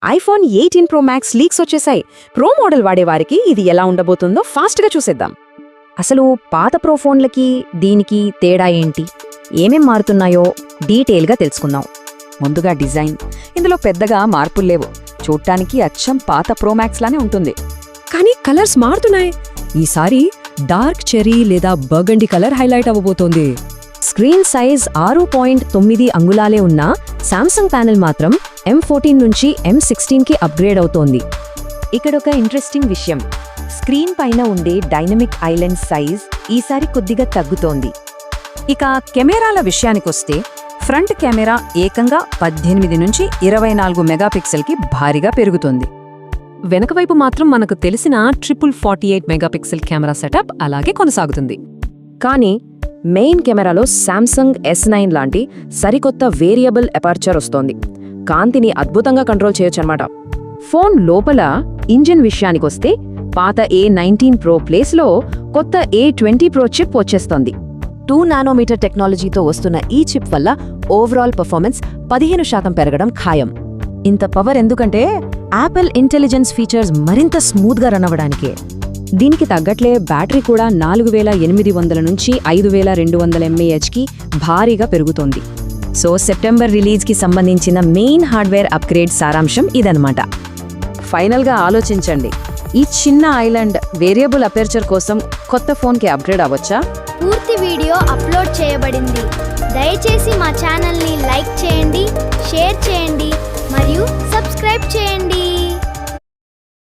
IPhone 18 Pro Max leaks వచ్చేసాయి. Pro model వాడేవారికి ఇది ఎలా ఉండబోతుందో ఫాస్ట్గా చూసేద్దాం. అసలు పాత ప్రో ఫోన్లకి దీనికి తేడా ఏంటి, ఏమేం మారుతున్నాయో డీటెయిల్గా తెలుసుకుందాం. ముందుగా డిజైన్. ఇందులో పెద్దగా మార్పులు లేవు. చూడ్డానికి అచ్చం పాత ప్రోమాక్స్ లానే ఉంటుంది. కానీ కలర్స్ మారుతున్నాయి. ఈసారి డార్క్ చెరీ లేదా బర్గండి కలర్ హైలైట్ అవ్వబోతోంది. స్క్రీన్ సైజ్ 6.9 అంగుళాలే ఉన్నా శాంసంగ్ ప్యానెల్ మాత్రం M14 నుంచి M16కి అప్గ్రేడ్ అవుతోంది. ఇక్కడొక ఇంట్రెస్టింగ్ విషయం, స్క్రీన్ పైన ఉండే డైనమిక్ ఐలాండ్ సైజ్ ఈసారి కొద్దిగా తగ్గుతోంది. ఇక కెమెరాల విషయానికొస్తే ఫ్రంట్ కెమెరా ఏకంగా 18 నుంచి 24 మెగాపిక్సెల్కి భారీగా పెరుగుతుంది. వెనకవైపు మాత్రం మనకు తెలిసిన 48 మెగాపిక్సెల్ కెమెరా సెటప్ అలాగే కొనసాగుతుంది. కానీ మెయిన్ కెమెరాలో శాంసంగ్ S9 లాంటి సరికొత్త వేరియబుల్ అపర్చర్ వస్తోంది. కాంతిని అద్భుతంగా కంట్రోల్ చేయొచ్చన్నమాట. ఫోన్ లోపల ఇంజిన్ విషయానికొస్తే పాత A19 Pro ప్లేస్లో కొత్త A20 Pro చిప్ వచ్చేస్తోంది. 2 నానోమీటర్ టెక్నాలజీతో వస్తున్న ఈ చిప్ వల్ల ఓవరాల్ పర్ఫార్మెన్స్ 15% పెరగడం ఖాయం. ఇంత పవర్ ఎందుకంటే యాపిల్ ఇంటెలిజెన్స్ ఫీచర్స్ మరింత స్మూత్గా రన్ అవ్వడానికే. దీనికి తగ్గట్లే బ్యాటరీ కూడా 4800 నుంచి 5200 mAhకి భారీగా పెరుగుతోంది. సో సెప్టెంబర్ రిలీజ్కి సంబంధించిన మెయిన్ హార్డ్వేర్ అప్గ్రేడ్ సారాంశం ఇదన్నమాట. ఫైనల్గా ఆలోచించండి, ఈ చిన్న ఐలాండ్ వేరియబుల్ అపర్చర్ కోసం కొత్త ఫోన్కి అప్గ్రేడ్ అవ్వచ్చా? పూర్తి వీడియో అప్లోడ్ చేయబడింది. దయచేసి మా ఛానల్ని లైక్ చేయండి, షేర్ చేయండి మరియు సబ్స్క్రైబ్ చేయండి.